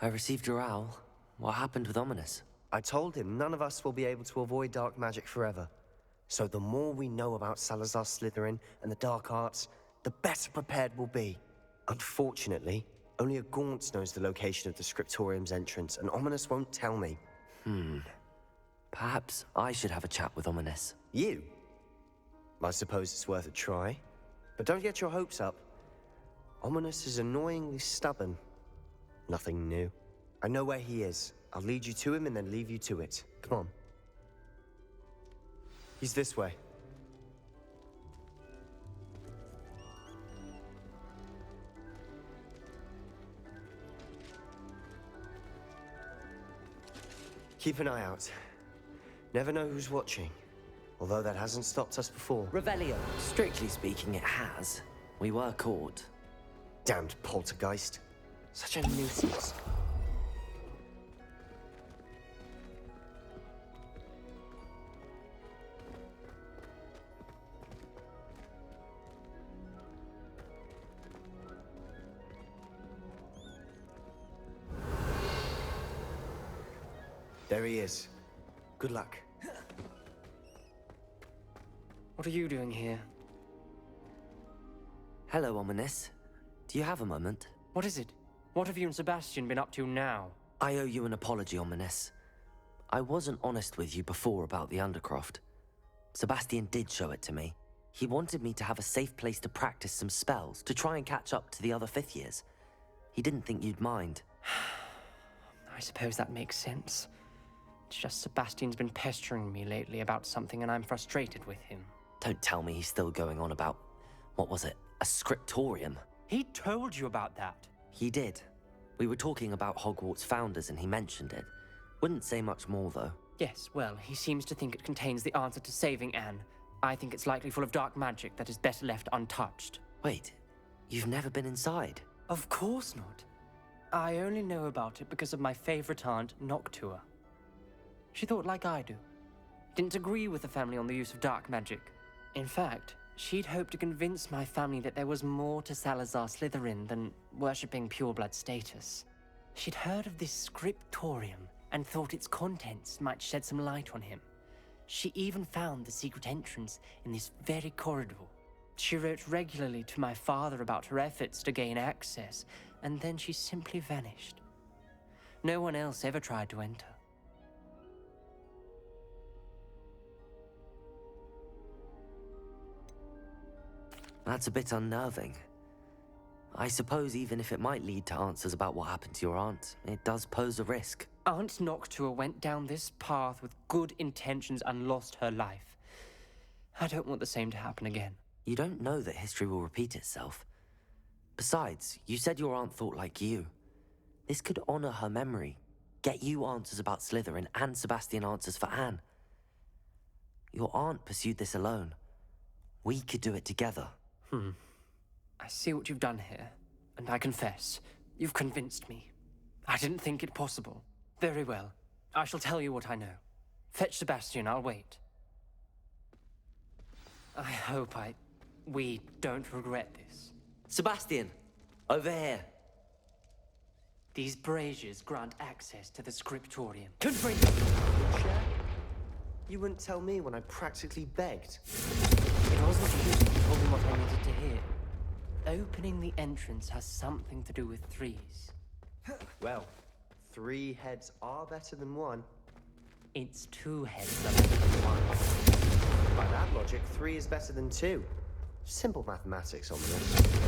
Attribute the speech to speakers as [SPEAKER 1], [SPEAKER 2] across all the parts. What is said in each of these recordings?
[SPEAKER 1] I received your owl. What happened with Ominous?
[SPEAKER 2] I told him none of us will be able to avoid dark magic forever. So the more we know about Salazar Slytherin and the dark arts, the better prepared we'll be. Unfortunately, only a Gaunt knows the location of the Scriptorium's entrance, and Ominous won't tell me.
[SPEAKER 1] Perhaps I should have a chat with Ominous.
[SPEAKER 2] You? I suppose it's worth a try. But don't get your hopes up. Ominous is annoyingly stubborn. Nothing new. I know where he is. I'll lead you to him and then leave you to it. Come on. He's this way. Keep an eye out. Never know who's watching. Although that hasn't stopped us before.
[SPEAKER 1] Revelio. Strictly speaking, it has. We were caught.
[SPEAKER 2] Damned poltergeist. Such a nuisance. There he is. Good luck.
[SPEAKER 3] What are you doing here?
[SPEAKER 1] Hello, Ominous. Do you have a moment?
[SPEAKER 3] What is it? What have you and Sebastian been up to now?
[SPEAKER 1] I owe you an apology, Ominous. I wasn't honest with you before about the Undercroft. Sebastian did show it to me. He wanted me to have a safe place to practice some spells, to try and catch up to the other fifth years. He didn't think you'd mind.
[SPEAKER 3] I suppose that makes sense. It's just Sebastian's been pestering me lately about something and I'm frustrated with him.
[SPEAKER 1] Don't tell me he's still going on about, what was it, a scriptorium?
[SPEAKER 3] He told you about that?
[SPEAKER 1] He did. We were talking about Hogwarts founders and he mentioned it. Wouldn't say much more, though.
[SPEAKER 3] Yes, well, he seems to think it contains the answer to saving Anne. I think it's likely full of dark magic that is better left untouched.
[SPEAKER 1] Wait, you've never been inside?
[SPEAKER 3] Of course not. I only know about it because of my favorite aunt, Noctua. She thought like I do. Didn't agree with the family on the use of dark magic. In fact, she'd hoped to convince my family that there was more to Salazar Slytherin than worshipping pureblood status. She'd heard of this scriptorium and thought its contents might shed some light on him. She even found the secret entrance in this very corridor. She wrote regularly to my father about her efforts to gain access, and then she simply vanished. No one else ever tried to enter.
[SPEAKER 1] That's a bit unnerving. I suppose even if it might lead to answers about what happened to your aunt, it does pose a risk.
[SPEAKER 3] Aunt Noctua went down this path with good intentions and lost her life. I don't want the same to happen again.
[SPEAKER 1] You don't know that history will repeat itself. Besides, you said your aunt thought like you. This could honor her memory, get you answers about Slytherin and Sebastian answers for Anne. Your aunt pursued this alone. We could do it together.
[SPEAKER 3] I see what you've done here, and I confess, you've convinced me. I didn't think it possible. Very well. I shall tell you what I know. Fetch Sebastian, I'll wait. I hope we don't regret this.
[SPEAKER 1] Sebastian, over here.
[SPEAKER 3] These braziers grant access to the scriptorium.
[SPEAKER 2] Share? You wouldn't tell me when I practically begged.
[SPEAKER 3] It wasn't you who told me what I needed to hear. Opening the entrance has something to do with threes.
[SPEAKER 2] Well, 3 heads are better than 1.
[SPEAKER 3] It's 2 heads that are better than 1.
[SPEAKER 2] By that logic, 3 is better than 2. Simple mathematics, Ominous.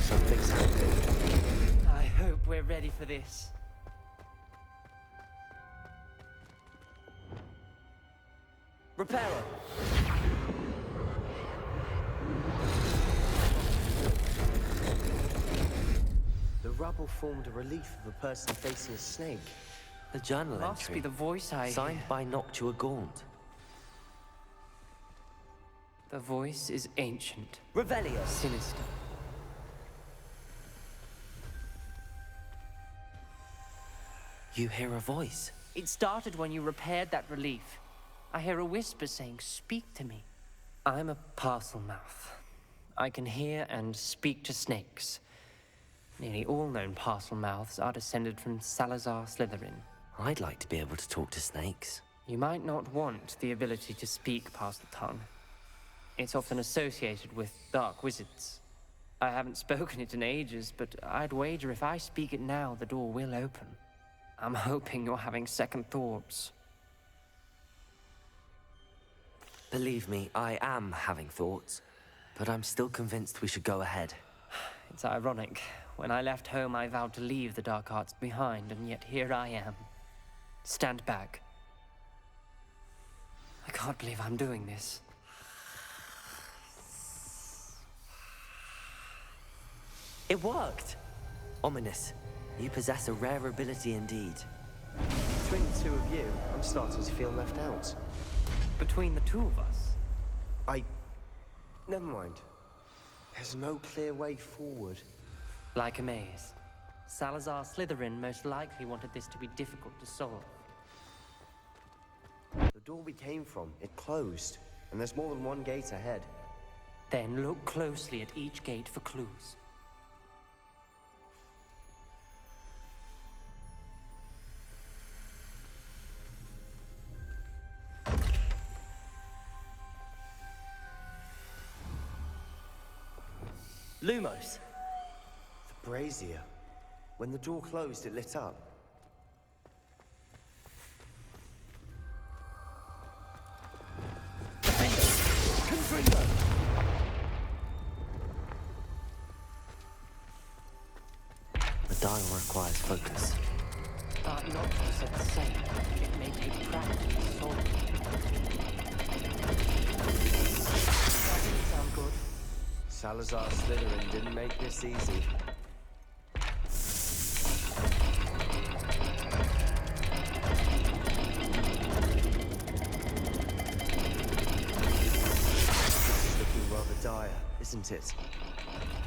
[SPEAKER 2] Something's happening.
[SPEAKER 3] I hope we're ready for this.
[SPEAKER 1] Reparo!
[SPEAKER 2] rubble formed a relief of a person facing a snake.
[SPEAKER 1] The journal
[SPEAKER 3] Must
[SPEAKER 1] entry.
[SPEAKER 3] be the voice I
[SPEAKER 1] Signed
[SPEAKER 3] hear.
[SPEAKER 1] by Noctua Gaunt.
[SPEAKER 3] The voice is ancient,
[SPEAKER 1] Revelio.
[SPEAKER 3] sinister.
[SPEAKER 1] You hear a voice.
[SPEAKER 3] It started when you repaired that relief. I hear a whisper saying, "Speak to me." I'm a parcel mouth. I can hear and speak to snakes. Nearly all known parcel mouths are descended from Salazar Slytherin.
[SPEAKER 1] I'd like to be able to talk to snakes.
[SPEAKER 3] You might not want the ability to speak past the tongue. It's often associated with dark wizards. I haven't spoken it in ages, but I'd wager if I speak it now, the door will open. I'm hoping you're having second thoughts.
[SPEAKER 1] Believe me, I am having thoughts, but I'm still convinced we should go ahead.
[SPEAKER 3] It's ironic. When I left home, I vowed to leave the dark arts behind, and yet here I am. Stand back. I can't believe I'm doing this.
[SPEAKER 1] It worked! Ominous. You possess a rare ability indeed.
[SPEAKER 2] Between the two of you, I'm starting to feel left out.
[SPEAKER 3] Between the two of us,
[SPEAKER 2] Never mind. There's no clear way forward.
[SPEAKER 3] like a maze. Salazar Slytherin most likely wanted this to be difficult to solve.
[SPEAKER 2] The door we came from, it closed. And there's more than one gate ahead.
[SPEAKER 3] Then look closely at each gate for clues.
[SPEAKER 1] Lumos!
[SPEAKER 2] The brazier. When the door closed, it lit up.
[SPEAKER 1] The dial requires focus.
[SPEAKER 3] But not said the same. It may take practice to solve it. Doesn't sound good.
[SPEAKER 2] Salazar Slytherin didn't make this easy. This is looking rather dire, isn't it?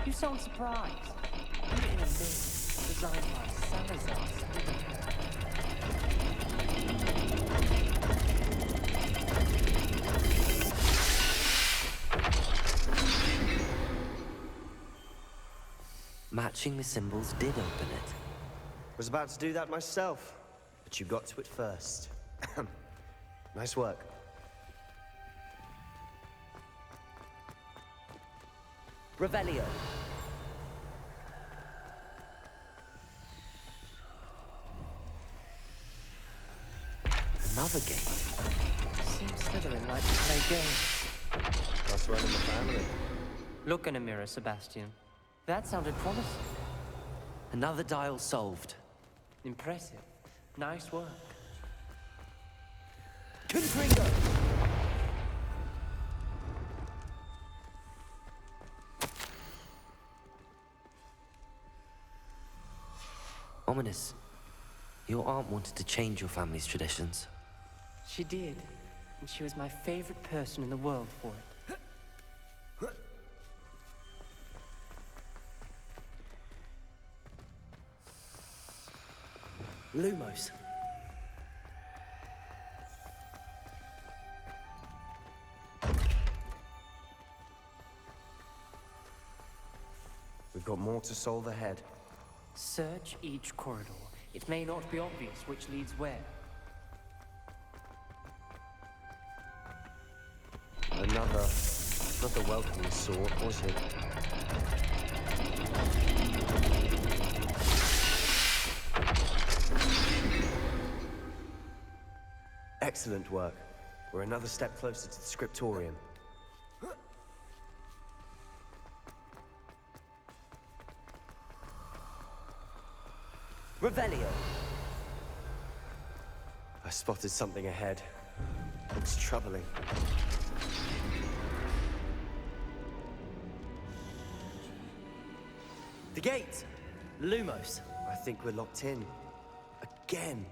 [SPEAKER 3] You sound surprised. Put it in a maze designed by Salazar Slytherin.
[SPEAKER 1] Matching the symbols did open it.
[SPEAKER 2] Was about to do that myself, but you got to it first. Nice work.
[SPEAKER 1] Revelio! Another gate.
[SPEAKER 3] Seems Slytherin like to play games.
[SPEAKER 2] That's right in the family.
[SPEAKER 3] Look in a mirror, Sebastian. That sounded promising.
[SPEAKER 1] Another dial solved.
[SPEAKER 3] Impressive. Nice work.
[SPEAKER 1] Confringo! Ominous. Your aunt wanted to change your family's traditions.
[SPEAKER 3] She did. And she was my favorite person in the world for it.
[SPEAKER 1] Lumos.
[SPEAKER 2] We've got more to solve ahead.
[SPEAKER 3] Search each corridor. It may not be obvious which leads where.
[SPEAKER 2] Not the welcoming sort, was it? Excellent work. We're another step closer to the scriptorium.
[SPEAKER 1] Revelio!
[SPEAKER 2] I spotted something ahead. It's troubling.
[SPEAKER 1] The gate!
[SPEAKER 3] Lumos.
[SPEAKER 2] I think we're locked in. Again.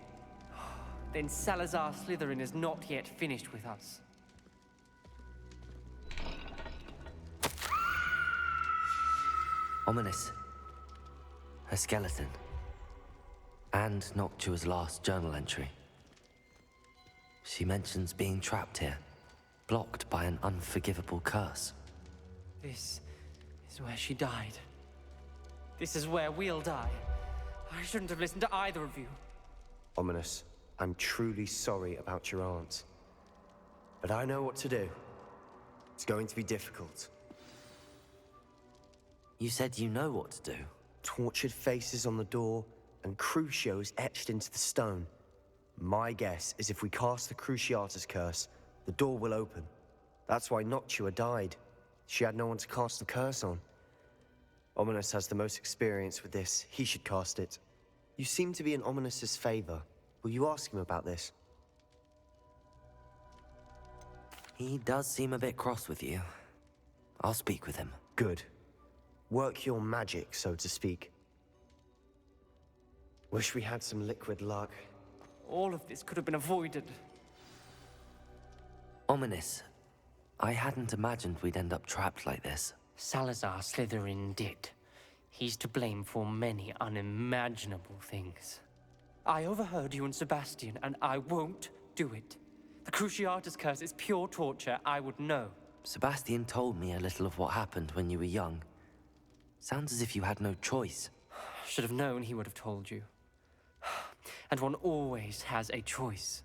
[SPEAKER 3] Then Salazar Slytherin is not yet finished with us.
[SPEAKER 1] Ominous. Her skeleton. And Noctua's last journal entry. She mentions being trapped here, blocked by an unforgivable curse.
[SPEAKER 3] This is where she died. This is where we'll die. I shouldn't have listened to either of you.
[SPEAKER 2] Ominous, I'm truly sorry about your aunt. But I know what to do. It's going to be difficult.
[SPEAKER 1] You said you know what to do.
[SPEAKER 2] Tortured faces on the door, and Crucio is etched into the stone. My guess is if we cast the Cruciatus curse, the door will open. That's why Noctua died. She had no one to cast the curse on. Ominous has the most experience with this. He should cast it. You seem to be in Ominous's favor. Will you ask him about this?
[SPEAKER 1] He does seem a bit cross with you. I'll speak with him.
[SPEAKER 2] Good. Work your magic, so to speak. Wish we had some liquid luck.
[SPEAKER 3] All of this could have been avoided.
[SPEAKER 1] Ominous. I hadn't imagined we'd end up trapped like this.
[SPEAKER 3] Salazar Slytherin did. He's to blame for many unimaginable things. I overheard you and Sebastian, and I won't do it. The Cruciatus curse is pure torture, I would know.
[SPEAKER 1] Sebastian told me a little of what happened when you were young. Sounds as if you had no choice.
[SPEAKER 3] Should have known he would have told you. And one always has a choice.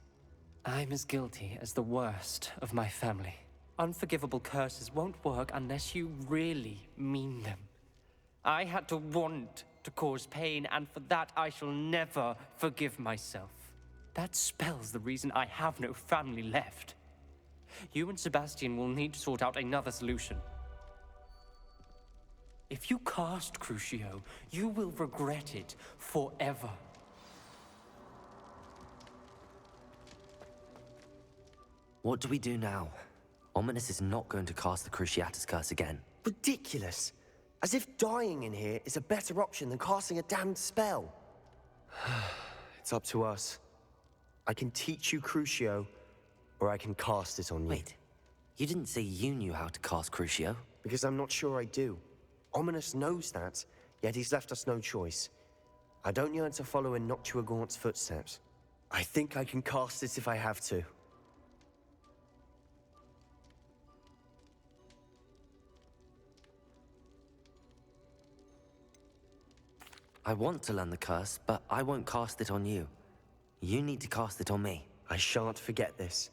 [SPEAKER 3] I'm as guilty as the worst of my family. Unforgivable curses won't work unless you really mean them. I had to want to cause pain, and for that I shall never forgive myself. That spells the reason I have no family left. You and Sebastian will need to sort out another solution. If you cast Crucio, you will regret it forever.
[SPEAKER 1] What do we do now? Ominous is not going to cast the Cruciatus curse again.
[SPEAKER 2] Ridiculous. As if dying in here is a better option than casting a damned spell. It's up to us. I can teach you Crucio, or I can cast it on you.
[SPEAKER 1] Wait, you didn't say you knew how to cast Crucio?
[SPEAKER 2] Because I'm not sure I do. Ominous knows that, yet he's left us no choice. I don't yearn to follow in Noctua Gaunt's footsteps. I think I can cast it if I have to.
[SPEAKER 1] I want to learn the curse, but I won't cast it on you. You need to cast it on me.
[SPEAKER 2] I shan't forget this.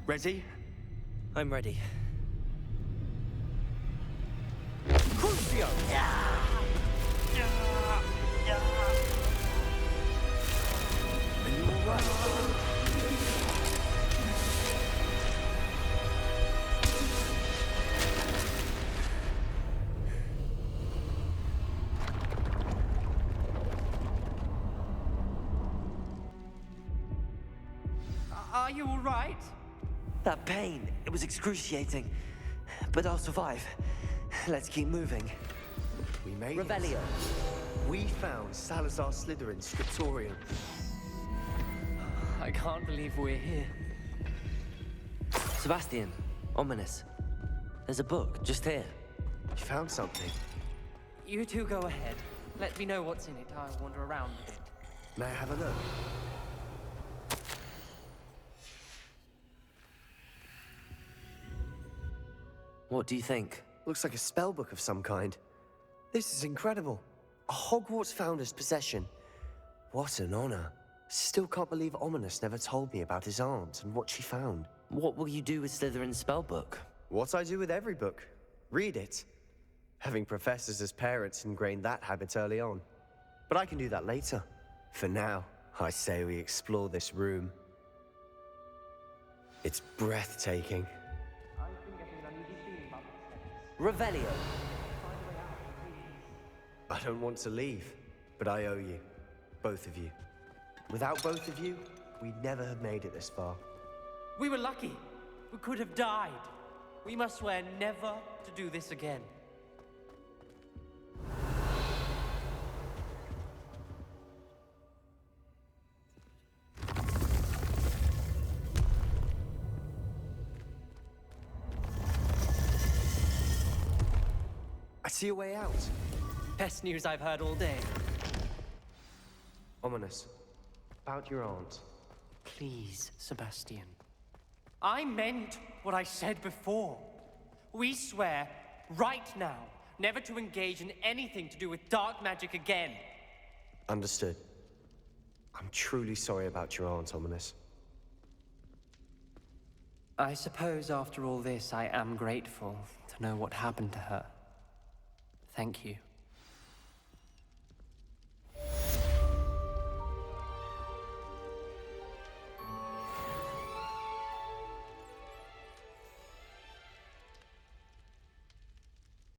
[SPEAKER 2] Ready?
[SPEAKER 1] I'm ready.
[SPEAKER 2] Crucio!
[SPEAKER 3] Are you all right?
[SPEAKER 1] That pain, it was excruciating. But I'll survive. Let's keep moving.
[SPEAKER 2] We made
[SPEAKER 1] Revelio.
[SPEAKER 2] it. We found Salazar Slytherin's scriptorium.
[SPEAKER 3] I can't believe we're here.
[SPEAKER 1] Sebastian, Ominous. There's a book just here.
[SPEAKER 2] You found something.
[SPEAKER 3] You two go ahead. Let me know what's in it. I'll wander around a bit.
[SPEAKER 2] May I have a look?
[SPEAKER 1] What do you think?
[SPEAKER 2] Looks like a spell book of some kind. This is incredible. A Hogwarts founder's possession. What an honor. Still can't believe Ominous never told me about his aunt and what she found.
[SPEAKER 1] What will you do with Slytherin's spellbook?
[SPEAKER 2] What I do with every book. Read it. Having professors as parents ingrained that habit early on. But I can do that later. For now, I say we explore this room. It's breathtaking.
[SPEAKER 1] Revelio.
[SPEAKER 2] I don't want to leave, but I owe you. Both of you. Without both of you, we'd never have made it this far.
[SPEAKER 3] We were lucky. We could have died. We must swear never to do this again.
[SPEAKER 2] I see a way out.
[SPEAKER 3] Best news I've heard all day.
[SPEAKER 2] Ominous. About your aunt.
[SPEAKER 3] Please, Sebastian. I meant what I said before. We swear, right now, never to engage in anything to do with dark magic again.
[SPEAKER 2] Understood. I'm truly sorry about your aunt, Ominous.
[SPEAKER 3] I suppose after all this, I am grateful to know what happened to her. Thank you.